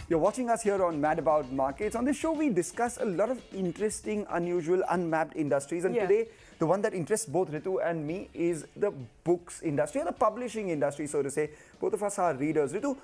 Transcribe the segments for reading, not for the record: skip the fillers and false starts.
You're watching us here on Mad About Markets. On this show, we discuss a lot of interesting, unusual, unmapped industries. And today, the one that interests both Ritu and me is the books industry, or the publishing industry, so to say. Both of us are readers. Ritu,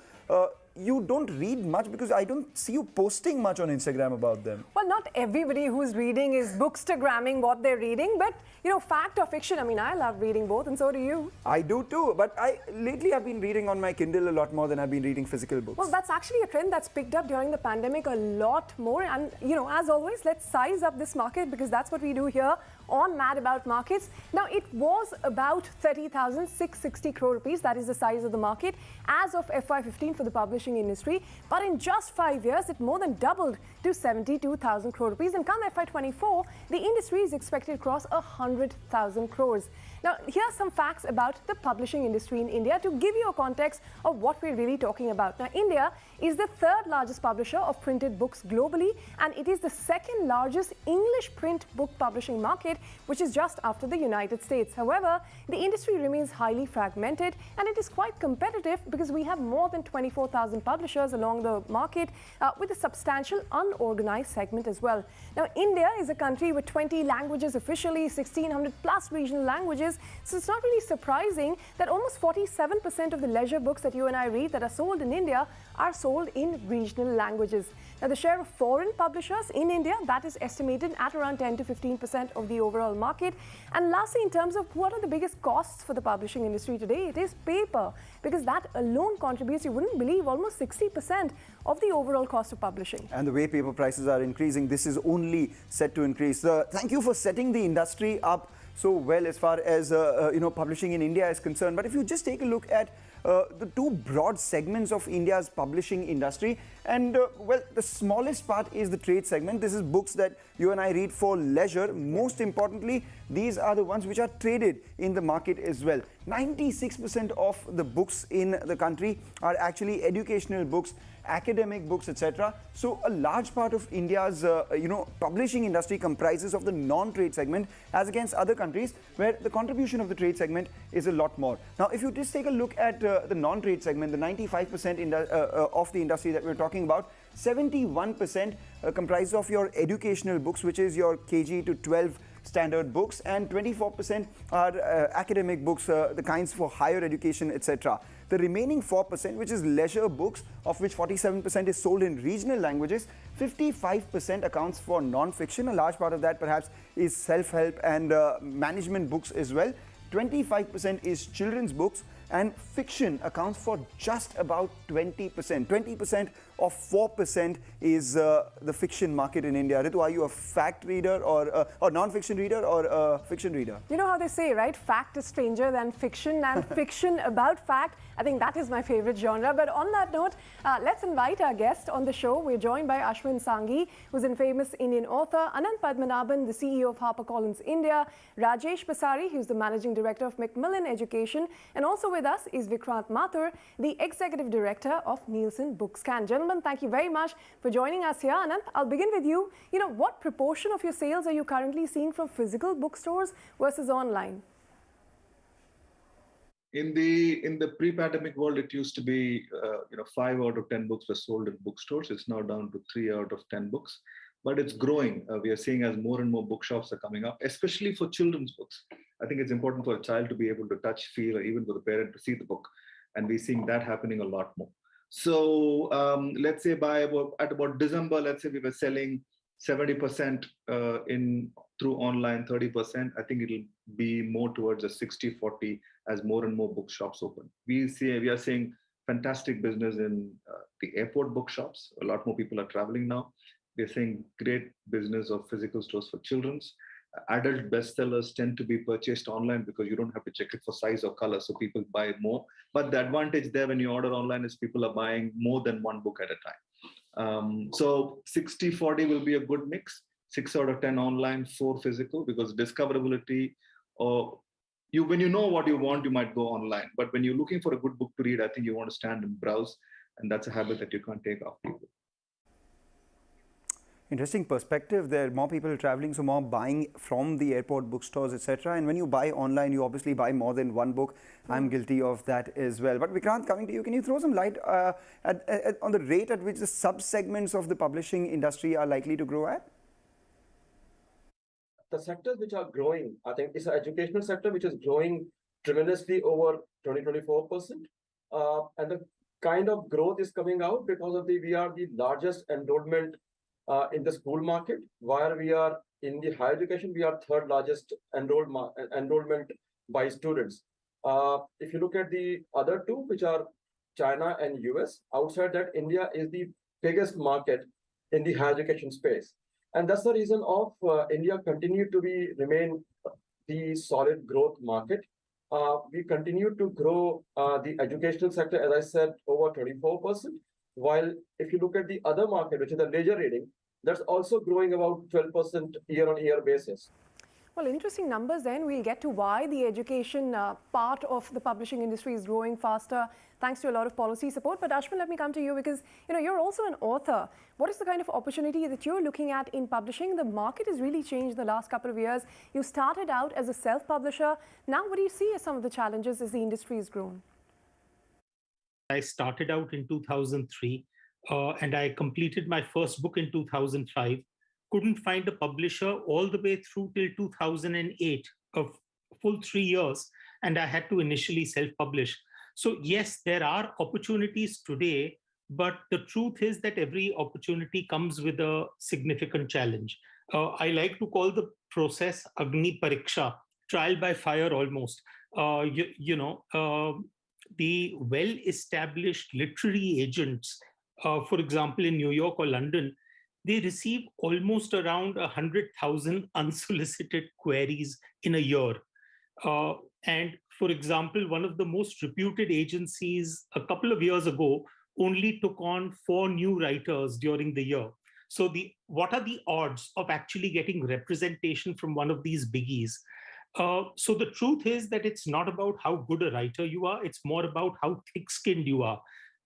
you don't read much because I don't see you posting much on Instagram about them. Well, not everybody who's reading is bookstagramming what they're reading, but you know, fact or fiction, I mean, I love reading both, and so do you. I do too, but lately I've been reading on my Kindle a lot more than I've been reading physical books. Well, that's actually a trend that's picked up during the pandemic a lot more, and you know, as always, let's size up this market because that's what we do here on Mad About Markets. Now, it was about 30,660 crore rupees, that is the size of the market, as of FY15 for the publishing industry. But in just 5 years, it more than doubled to 72,000 crore rupees. And come FY24, the industry is expected to cross 100,000 crores. Now, here are some facts about the publishing industry in India to give you a context of what we're really talking about. Now, India is the third largest publisher of printed books globally, and it is the second largest English print book publishing market, which is just after the United States. However, the industry remains highly fragmented, and it is quite competitive because we have more than 24,000 publishers along the market with a substantial unorganized segment as well. Now, India is a country with 20 languages officially, 1,600 plus regional languages. So it's not really surprising that almost 47% of the leisure books that you and I read that are sold in India are sold in regional languages. Now, the share of foreign publishers in India, that is estimated at around 10 to 15% of the overall market. And lastly, in terms of what are the biggest costs for the publishing industry today, it is paper, because that alone contributes, you wouldn't believe, almost 60% of the overall cost of publishing. And the way paper prices are increasing, this is only set to increase. Thank you for setting the industry up so well as far as publishing in India is concerned. But if you just take a look at the two broad segments of India's publishing industry, and well, the smallest part is the trade segment. This is books that you and I read for leisure. Most importantly, these are the ones which are traded in the market as well. 96% of the books in the country are actually educational books, academic books, etc. So a large part of India's publishing industry comprises of the non-trade segment, as against other countries where the contribution of the trade segment is a lot more. Now, if you just take a look at the non-trade segment, the 95% of the industry that we're talking about, 71% comprises of your educational books, which is your KG to 12 standard books, and 24% are academic books, the kinds for higher education, etc. The remaining 4%, which is leisure books, of which 47% is sold in regional languages, 55% accounts for non-fiction. A large part of that perhaps is self-help and management books as well. 25% is children's books, and fiction accounts for just about 20%. 20% of 4% is the fiction market in India. Ritu, are you a fact reader or non-fiction reader or a fiction reader? You know how they say, right? Fact is stranger than fiction, and fiction about fact. I think that is my favorite genre. But on that note, let's invite our guest on the show. We're joined by Ashwin Sanghi, who's a famous Indian author, Ananth Padmanabhan, the CEO of HarperCollins India, Rajesh Pasari, who's the managing director of Macmillan Education, and also with us is Vikrant Mathur, the executive director of Nilsen BookScan. Gentlemen, thank you very much for joining us here. Ananth, I'll begin with you. You know, what proportion of your sales are you currently seeing from physical bookstores versus online? In the pre-pandemic world, it used to be 5 out of 10 books were sold in bookstores. It's now down to 3 out of 10 books, but it's growing. We are seeing as more and more bookshops are coming up, especially for children's books. I think it's important for a child to be able to touch, feel, or even for the parent to see the book, and we're seeing that happening a lot more. So let's say at about December, let's say we were selling 70% through online, 30%. I think it'll be more towards a 60-40 as more and more bookshops open. We are seeing fantastic business in the airport bookshops. A lot more people are traveling now. We're seeing great business of physical stores for children's. Adult bestsellers tend to be purchased online because you don't have to check it for size or color, so people buy more. But the advantage there when you order online is people are buying more than one book at a time. So 60-40 will be a good mix. 6 out of 10 online, 4 physical, because discoverability, when you know what you want, you might go online. But when you're looking for a good book to read, I think you want to stand and browse, and that's a habit that you can't take off people. Interesting perspective there. More people are traveling, so more buying from the airport bookstores, etc. And when you buy online, you obviously buy more than one book. I'm guilty of that as well. But Vikrant, coming to you, can you throw some light on the rate at which the sub-segments of the publishing industry are likely to grow at? The sectors which are growing, I think, is the educational sector, which is growing tremendously over 20-24%. And the kind of growth is coming out because of we are the largest enrollment in the school market, while we are in the higher education, we are third largest enrollment by students. If you look at the other two, which are China and US, outside that, India is the biggest market in the higher education space. And that's the reason of India continue to remain the solid growth market. We continue to grow the educational sector, as I said, over 24%. While if you look at the other market, which is the leisure reading, that's also growing about 12% year-on-year basis. Well, interesting numbers then. We'll get to why the education part of the publishing industry is growing faster thanks to a lot of policy support. But Ashwin, let me come to you because you're also an author. What is the kind of opportunity that you're looking at in publishing? The market has really changed the last couple of years. You started out as a self-publisher. Now, what do you see as some of the challenges as the industry has grown? I started out in 2003 and I completed my first book in 2005. Couldn't find a publisher all the way through till 2008, a full 3 years, and I had to initially self-publish. So yes, there are opportunities today, but the truth is that every opportunity comes with a significant challenge. I like to call the process Agni Pariksha, trial by fire almost. The well-established literary agents, for example, in New York or London, they receive almost around 100,000 unsolicited queries in a year. And for example, one of the most reputed agencies a couple of years ago only took on 4 new writers during the year. So what are the odds of actually getting representation from one of these biggies? So the truth is that it's not about how good a writer you are, it's more about how thick-skinned you are.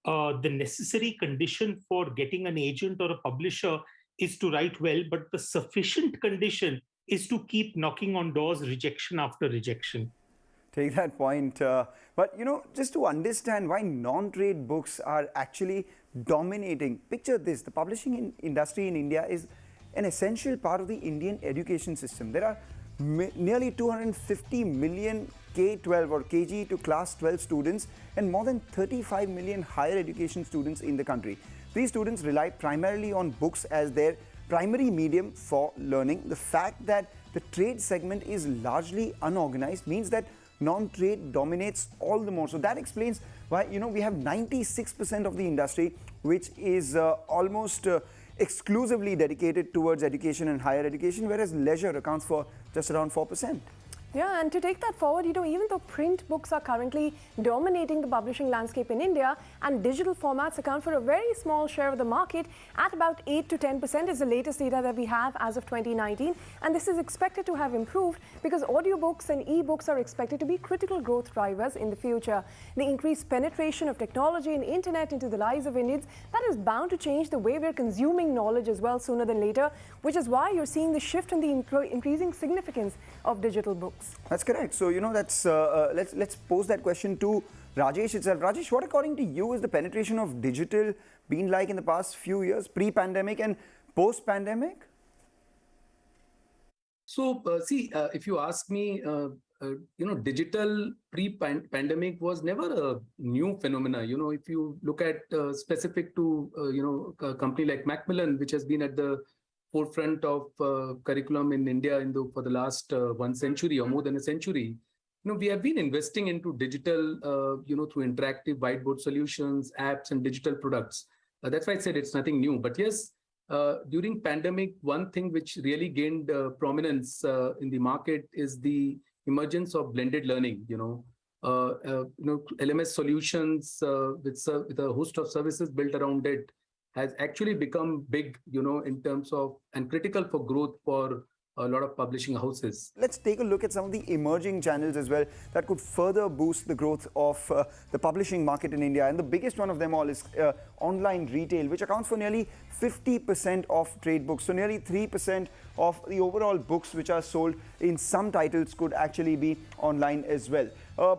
The necessary condition for getting an agent or a publisher is to write well, but the sufficient condition is to keep knocking on doors, rejection after rejection. Take that point. But, just to understand why non-trade books are actually dominating, picture this, the publishing industry in India is an essential part of the Indian education system. There are nearly 250 million K-12 or KG to class 12 students and more than 35 million higher education students in the country. These students rely primarily on books as their primary medium for learning. The fact that the trade segment is largely unorganized means that non-trade dominates all the more. So that explains why, we have 96% of the industry, which is almost exclusively dedicated towards education and higher education, whereas leisure accounts for just around 4%. Yeah, and to take that forward, even though print books are currently dominating the publishing landscape in India and digital formats account for a very small share of the market at about 8 to 10% is the latest data that we have as of 2019. And this is expected to have improved because audiobooks and e-books are expected to be critical growth drivers in the future. The increased penetration of technology and internet into the lives of Indians, that is bound to change the way we're consuming knowledge as well sooner than later, which is why you're seeing the shift in the increasing significance of digital books. That's correct. So, let's pose that question to Rajesh itself. Rajesh, what according to you is the penetration of digital been like in the past few years, pre-pandemic and post-pandemic? So, if you ask me, digital pre-pandemic was never a new phenomena. If you look at specific to, a company like Macmillan, which has been at the forefront of curriculum in India for the last 1 century or more than a century, we have been investing into digital, through interactive whiteboard solutions, apps, and digital products. That's why I said it's nothing new. But yes, during pandemic, one thing which really gained prominence in the market is the emergence of blended learning. LMS solutions with a host of services built around it has actually become big, in terms of and critical for growth for a lot of publishing houses. Let's take a look at some of the emerging channels as well that could further boost the growth of the publishing market in India. And the biggest one of them all is online retail, which accounts for nearly 50% of trade books. So nearly 3% of the overall books which are sold in some titles could actually be online as well.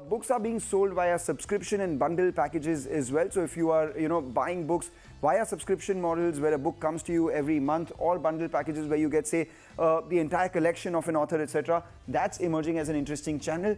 Books are being sold via subscription and bundle packages as well. So if you are, buying books via subscription models where a book comes to you every month, or bundle packages where you get, say, the entire collection of an author, etc., that's emerging as an interesting channel.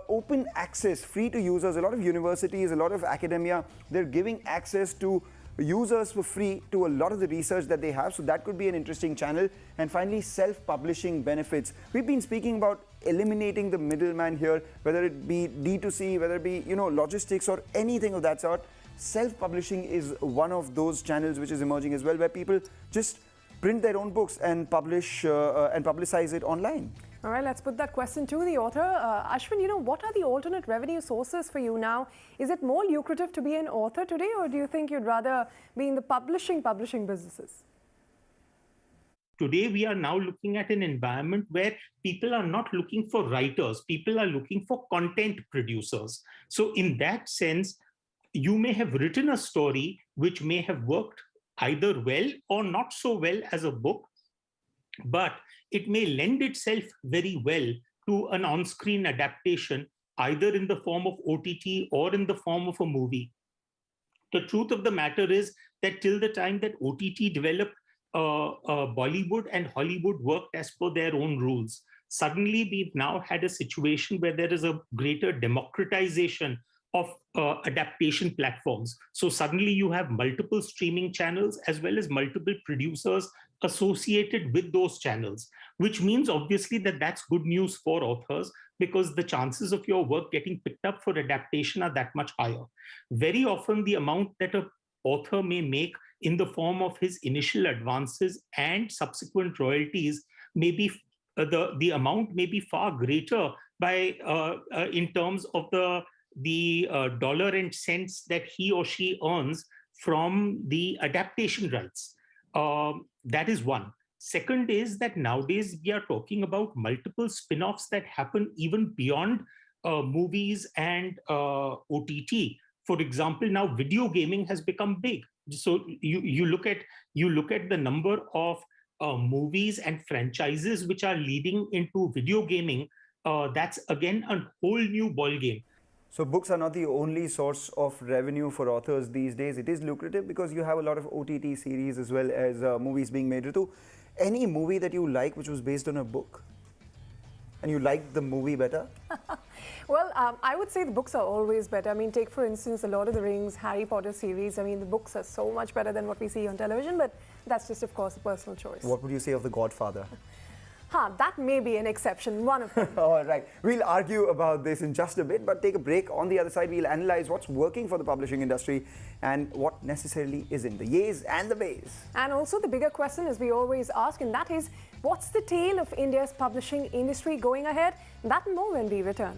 Open access, free to users. A lot of universities, a lot of academia, they're giving access to users for free to a lot of the research that they have. So that could be an interesting channel. And finally, self-publishing benefits. We've been speaking about eliminating the middleman here, whether it be D2C, whether it be, logistics or anything of that sort. Self-publishing is one of those channels which is emerging as well, where people just print their own books and publish and publicize it online. All right, let's put that question to the author. Ashwin, what are the alternate revenue sources for you now? Is it more lucrative to be an author today, or do you think you'd rather be in the publishing businesses? Today, we are now looking at an environment where people are not looking for writers, people are looking for content producers. So in that sense, you may have written a story which may have worked either well or not so well as a book, but it may lend itself very well to an on-screen adaptation, either in the form of OTT or in the form of a movie. The truth of the matter is that till the time that OTT developed, Bollywood and Hollywood worked as per their own rules. Suddenly, we've now had a situation where there is a greater democratization of adaptation platforms. So suddenly you have multiple streaming channels as well as multiple producers associated with those channels, which means obviously that that's good news for authors, because the chances of your work getting picked up for adaptation are that much higher. Very often the amount that an author may make in the form of his initial advances and subsequent royalties may be the amount may be far greater by in terms of the dollar and cents that he or she earns from the adaptation rights. That is one. Second is that nowadays we are talking about multiple spin-offs that happen even beyond movies and OTT. For example, now video gaming has become big. So you look at the number of movies and franchises which are leading into video gaming. That's again a whole new ballgame. So books are not the only source of revenue for authors these days. It is lucrative because you have a lot of OTT series as well as movies being made. Ritu, any movie that you like which was based on a book and you liked the movie better? Well, I would say the books are always better. I mean, take for instance the Lord of the Rings, Harry Potter series. I mean, the books are so much better than what we see on television, but that's just, of course, a personal choice. What would you say of The Godfather? That may be an exception, one of them. All right. We'll argue about this in just a bit, but take a break. On the other side, we'll analyze what's working for the publishing industry and what necessarily isn't, the yays and the bays. And also the bigger question, as we always ask, and that is, what's the tale of India's publishing industry going ahead? That and more when we return.